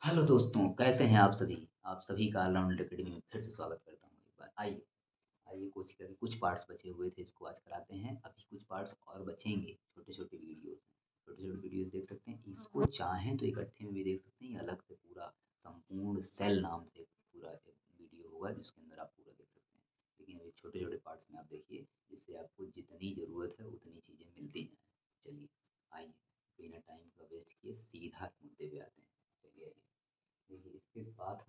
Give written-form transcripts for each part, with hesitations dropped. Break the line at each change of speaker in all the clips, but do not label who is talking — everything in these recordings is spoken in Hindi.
हेलो दोस्तों, कैसे हैं आप सभी? आप सभी का ऑलराउंडर अकेडमी में फिर से स्वागत करता हूँ एक बार। आइए, आइए कोशिश करें कुछ पार्ट्स बचे हुए थे इसको आज कराते हैं। अभी कुछ पार्ट्स और बचेंगे, छोटे-छोटे वीडियोज़ हैं। छोटे-छोटे वीडियोज़ देख सकते हैं। इसको चाहें तो इकट्ठे में भी देख सकते हैं या अलग से पूरा संपूर्ण सेल नाम से पूरा एक वीडियो होगा जिसके अंदर आप पूरा देख सकते हैं। लेकिन अभी छोटे-छोटे पार्ट्स में आप देखिए, जिससे आपको जितनी ज़रूरत है उतनी चीज़ें मिलती जाएँ। चलिए, आइए बिना टाइम का वेस्ट किए सीधा मुद्दे पे आते हैं। चलिए आइए। देखिए, इसके बाद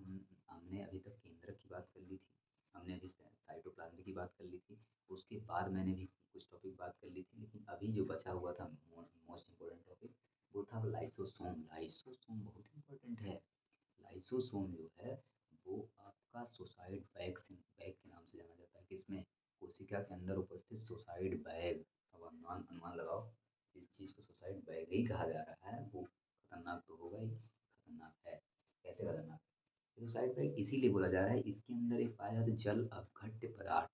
हमने अभी तक केंद्रक की बात कर ली थी, हमने अभी साइटोप्लाज्म की बात कर ली थी, उसके बाद मैंने भी कुछ टॉपिक बात कर ली थी, लेकिन अभी जो बचा हुआ था मोस्ट इम्पोर्टेंट टॉपिक, वो था लाइसोसोम। लाइसोसोम बहुत इम्पोर्टेंट है। लाइसोसोम जो है, वो आपका सुसाइड बैग के नाम से जाना जाता है। किसमें? कोशिका के अंदर उपस्थित सुसाइड बैग। अब अनुमान अनुमान लगाओ, जिस चीज़ को सुसाइड बैग ही कहा जा रहा है, वो खतरनाक तो होगा ही, खतरनाक है। कैसे खतरनाक है? सुसाइड बैग इसीलिए बोला जा रहा है, इसके अंदर एक पाया जाता है जल अपघट्य पदार्थ,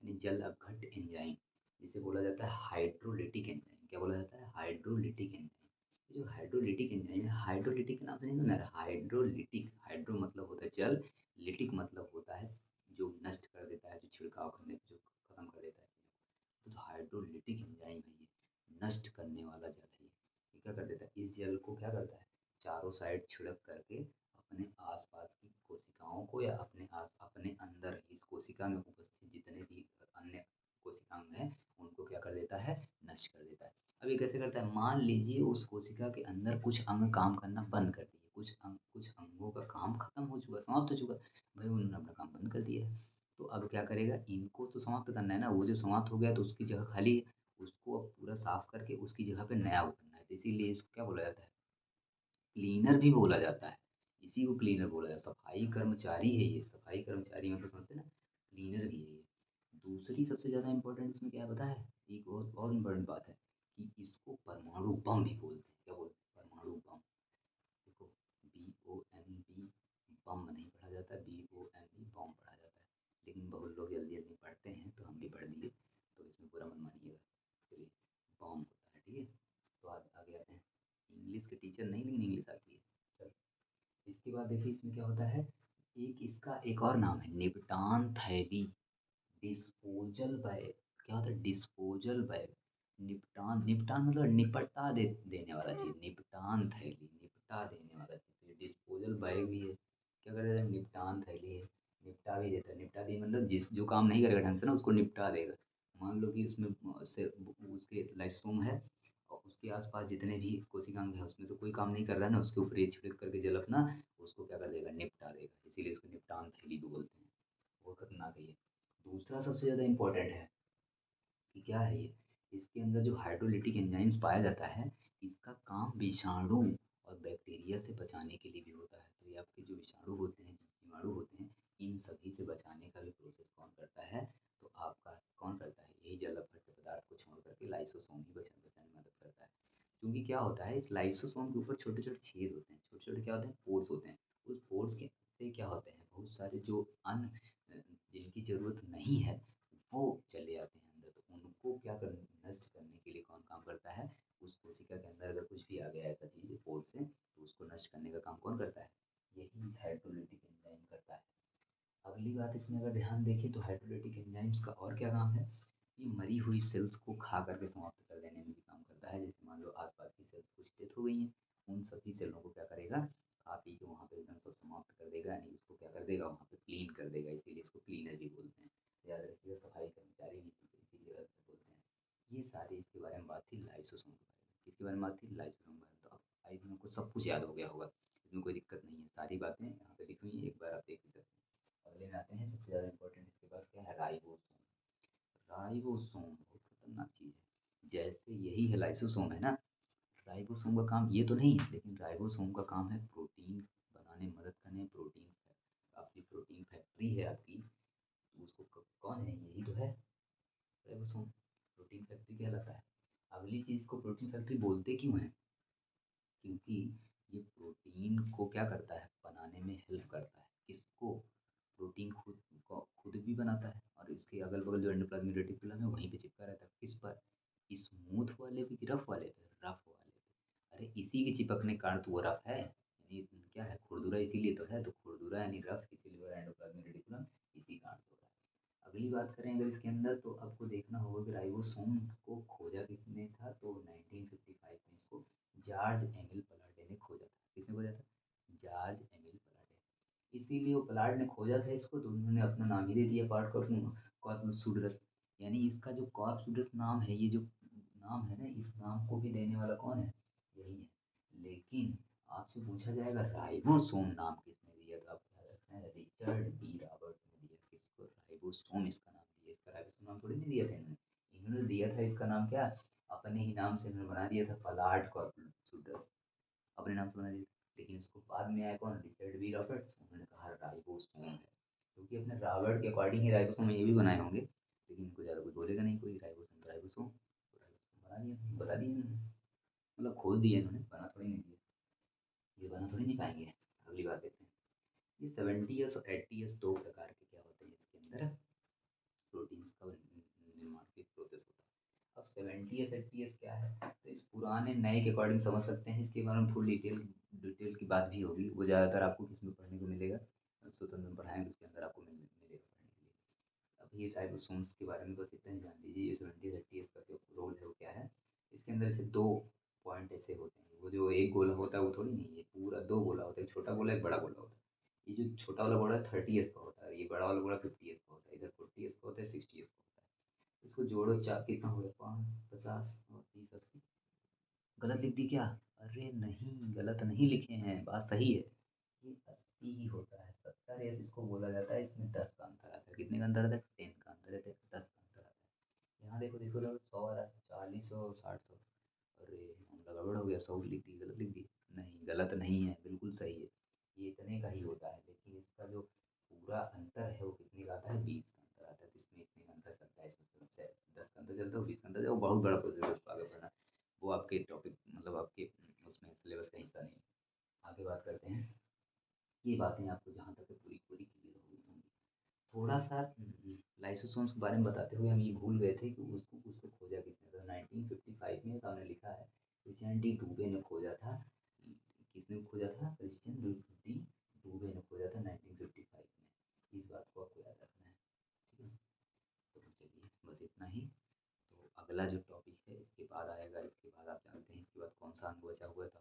यानी जल अपघट्य एंजाइम, जिसे बोला जाता है हाइड्रोलिटिक एंजाइम। क्या बोला जाता है? Hydrolytic enzyme. जो हाइड्रोलिटिक एंजाइम है, हाइड्रोलिटिक के नाम से नहीं सुना है? हाइड्रोलिटिक, हाइड्रो मतलब होता है जल, लिटिक मतलब होता है जो नष्ट कर देता है, जो छिड़काव करने पे जो खत्म कर देता है चीज़ों को। तो हाइड्रोलिटिक एंजाइम है ये, नष्ट करने वाला जल है ये क्या कर देता है? इस जल को क्या करता है? चारों साइड छिड़क करके अपने आसपास की कोशिकाओं को या अपने अंदर इस कोशिका में उपस्थित जितने भी अन्य कोशिकांग हैं उनको क्या कर देता है? नष्ट कर देता है। अब ये कैसे करता है? मान लीजिए उस कोशिका के अंदर कुछ अंग काम करना बंद कर दिए, कुछ अंगों का काम खत्म हो चुका, समाप्त हो चुका, भाई उन्होंने अपना काम बंद कर दिया है। तो अब क्या करेगा? इनको तो समाप्त करना है ना, वो जो समाप्त हो गया तो उसकी जगह खाली है, उसको अब पूरा साफ करके उसकी जगह पे नया उगना है। तो इसीलिए इसको क्या बोला जाता है? क्लीनर भी बोला जाता है। इसी को क्लीनर बोला जाता है। सफाई कर्मचारी है ये, सफाई कर्मचारी मतलब समझते हैं ना? क्लीनर भी है ये। दूसरी सबसे ज़्यादा इम्पोर्टेंट इसमें क्या है पता है? एक और इम्पोर्टेंट बात है कि इसको परमाणु बम भी बोलते हैं। क्या बोलते हैं? परमाणु बम। देखो, BOMB बम नहीं पढ़ा जाता है, BOMB बम पढ़ा जाता है। लेकिन बहुत लोग जल्दी-जल्दी पढ़ते हैं तो हम भी पढ़ लिए, तो इसमें बुरा मत मानिएगा। चलिए, बम होता है, ठीक है? तो आगे आते हैं। इंग्लिश के टीचर नहीं, लेकिन इंग्लिश आती है। चलो, इसके बाद देखिए इसमें क्या होता है, एक इसका एक और नाम है निपटान थैली, डिस्पोजल बैग। क्या होता है? Disposal bag. निपटान, निपटान मतलब निपटा देने वाला चीज़, निपटान थैली, निपटा देने वाला चीज़। तो ये डिस्पोजल बैग भी है। क्या कर देता है? निपटान थैली है, निपटा भी देता है। निपटा दी मतलब जिस जो काम नहीं करेगा ढंग से ना उसको निपटा देगा। मान लो कि उसमें से उसके लाइसोम है और उसके आसपास जितने भी कोशिकांग हैं उसमें से कोई काम नहीं कर रहा है ना, उसके ऊपर ये छिड़क करके जल अपना उसको क्या कर देगा? निपटा देगा। इसीलिए उसको निपटान थैली भी बोलते हैं। बहुत खतरनाक है ये। दूसरा सबसे ज़्यादा इम्पोर्टेंट है कि क्या है ये? इसके अंदर जो हाइड्रोलिटिक एंजाइम्स पाया जाता है, इसका काम विषाणु और बैक्टीरिया से बचाने के लिए भी होता है। तो ये आपके जो विषाणु होते हैं, जीवाणु होते हैं, इन सभी से बचाने का भी प्रोसेस कौन करता है? तो आपका कौन करता है? यही जल अपघट्य पदार्थ को छोड़ करके लाइसोसोम ही बचाने में मदद करता है। क्योंकि क्या होता है, इस लाइसोसोम के ऊपर छोटे-छोटे छेद होते हैं, छोटे-छोटे क्या होते हैं? पोर्स होते हैं। उस पोर्स के से क्या होते हैं? बहुत सारे जो अन्न जिनकी ज़रूरत नहीं है, वो चले आते हैं अंदर। तो उनको क्या कर नष्ट करने के लिए कौन काम करता है? उस कोशिका के अंदर अगर कुछ भी आ गया ऐसा चीज़ पोर्स से, तो उसको नष्ट करने का काम कौन करता है? यही हाइड्रोलिटिक एंजाइम करता है। अगली बात इसमें अगर ध्यान देखें तो हाइड्रोलिटिक एंजाइम्स का और क्या काम है? ये मरी हुई सेल्स को खा करके समाप्त कर देने में भी काम करता है। जैसे मान लो आसपास की सेल्स कुछ डेथ हो गई हैं, उन सभी सेलों को क्या करेगा? खा पी के वहाँ पे एकदम सब समाप्त कर देगा, यानी उसको क्या कर देगा? वहाँ पे क्लीन कर देगा। इसीलिए इसको क्लीनर भी बोलते हैं। याद रखिएगा, सफाई कर्मचारी भी इसीलिए बोलते हैं। ये सारी इसके बारे में बात थी लाइसोसोम के बारे में। किसके बारे में बात थी? लाइसोसोम के बारे में। तो अब आई थिंक आपको सब कुछ याद हो गया होगा, इसमें कोई दिक्कत नहीं है। सारी बातें यहाँ पे लिखी हुई हैं, एक बार आप देख भी सकते हैं। अगले में आते हैं, सबसे ज़्यादा इम्पोर्टेंट इसके बाद क्या है? राइबोसोम। राइबोसोम बहुत खतरनाक चीज़ है। जैसे यही है लाइसोसोम है ना, राइबोसोम का काम ये तो नहीं है, लेकिन राइबोसोम का काम है प्रोटीन बनाने में मदद करने। प्रोटीन, आपकी प्रोटीन फैक्ट्री है आपकी, तो उसको कौन है? यही तो है राइबोसोम। प्रोटीन फैक्ट्री कहलाता है। अगली चीज़ को प्रोटीन फैक्ट्री बोलते क्यों हैं? क्योंकि ये प्रोटीन को क्या करता है? बनाने में हेल्प करता है। किसको? प्रोटीन खुद भी बनाता है और इसके अगल-बगल जो एंडोप्लाज्मिक रेटिकुलम है वहीं पे चिपका रहता है। किस पर? स्मूथ वाले पे कि रफ वाले पे? रफ वाले पे। अरे इसी के चिपकने के कारण तो वो रफ है, यानी क्या है, खुरदुरा इसीलिए तो है, तो खुरदुरा यानी रफ, इसीलिए वो एंडोप्लाज्मिक रेटिकुलम इसी कारण से हो रहा है। अगली बात करें अगर इसके अंदर, तो आपको देखना होगा कि राइबोसोम को खोजा किसने था, तो 1955 में इसको जॉर्ज एमिल पलाडे ने खोजा था। किसने खोजा था? George Emil Palade. इसीलिए वो पलाड ने खोजा था इसको, तो उन्होंने अपना नाम ही दे दिया पार्ट कॉर्पसूडरस। यानी इसका जो कॉर्पसूडरस नाम है, ये जो नाम है ना, इस नाम को भी देने वाला कौन है? यही है। लेकिन आपसे पूछा जाएगा राइबोसोम नाम किसने दिया, तो आप याद रखना है रिचर्ड बी रॉबर्ट ने दिया। किसको? राइबोसोम इसका नाम दिया। इसका राइबोसोम नाम थोड़ी नहीं दिया था इन्होंने, इन्होंने दिया था इसका नाम क्या, अपने ही नाम से इन्होंने बना दिया था, पलाड कॉर्पसूडरस, अपने नाम से बना दिया। लेकिन उसको बाद में आया कौन? रिचर्ड बी रॉबर्ट्स, उन्होंने कहा राइबोसोम है, क्योंकि अपने रॉबर्ट के अकॉर्डिंग ही राइबोसोम ये भी बनाए होंगे, लेकिन इनको ज़्यादा कुछ बोलेगा नहीं कोई, राइबोसोम तो राइबोसोम, तो राइबोसोम बना दिया, बता दिया इन्होंने, मतलब खोज दिया इन्होंने, बना थोड़ी नहीं दिया, ये बना थोड़ी नहीं पाएंगे। अगली बात देखते हैं, ये 70s और 80s दो प्रकार के क्या होते हैं इसके अंदर, प्रोटीन्स का निर्माण के प्रोसेस होता है। अब 70s 80s क्या है, तो इस पुराने नए के अकॉर्डिंग समझ सकते हैं, इसके बारे में फुल डिटेल की बात भी होगी, वो ज़्यादातर आपको किसमें पढ़ने को मिलेगा, स्वतंत्र में पढ़ाएंगे, उसके अंदर आपको मिलेगा पढ़ने के लिए। अब ये राइबोसोम्स के बारे में बस इतना ही जान लीजिए, ये 70s 80s का जो रोल है वो क्या है, इसके अंदर से दो पॉइंट ऐसे होते हैं, वो जो एक गोला होता है वो थोड़ी नहीं है, पूरा दो गोला होता है, एक छोटा गोला एक बड़ा गोला होता है। ये जो छोटा वाला गोला 30s का होता है, ये बड़ा वाला गोला 50s का होता है, इधर 40s का होता है, 60s का होता है। इसको जोड़ो, चार कितना हो गया, 50 और 30 80। गलत लिख दी क्या? अरे नहीं, गलत नहीं लिखे हैं, बात सही है, ये 80 ही होता है। 70 एस इसको बोला जाता है, इसमें 10 का अंतर आता है। कितने का अंतर आता है? 10 का अंतर आता है, 10 का अंतर आता है। यहाँ देखो देखो देखो, 100 आ रहा है, 40 और 60 100। अरे मामला गड़बड़ हो गया, 100 लिख दी, गलत लिख दी। नहीं, गलत नहीं है, बिल्कुल सही है, ये इतने का ही होता है, लेकिन इसका जो पूरा अंतर है वो कितने का आता है? 20 का अंतर आता है। तो इसमें इतने का अंतर चलता है, इसमें 10 का अंतर चलता है, 20 का अंतर, वो बहुत बड़ा प्रोसेस है, उसको आगे बढ़ना, वो आपके टॉपिक मतलब आपके उसमें सिलेबस का हिस्सा नहीं है। आगे बात करते हैं, ये बातें आपको जहाँ तक है पूरी पूरी क्लियर हो गई होंगी। थोड़ा सा लाइसोसोम्स के बारे में बताते हुए हम ये भूल गए थे कि उसको उसको खोजा किसने था। 1955 में सामने लिखा है क्रिश्चियन डी डूबे ने खोजा था। किसने खोजा था? क्रिश्चियन डी डूबे ने खोजा था 1955 में। इस बात को आपको याद रखना है, ठीक है। तो चलिए बस इतना ही। तो अगला जो टॉपिक है इसके बाद आएगा, इसके बाद आप जानते हैं इसके बाद कौन सा अंग बचा हुआ था।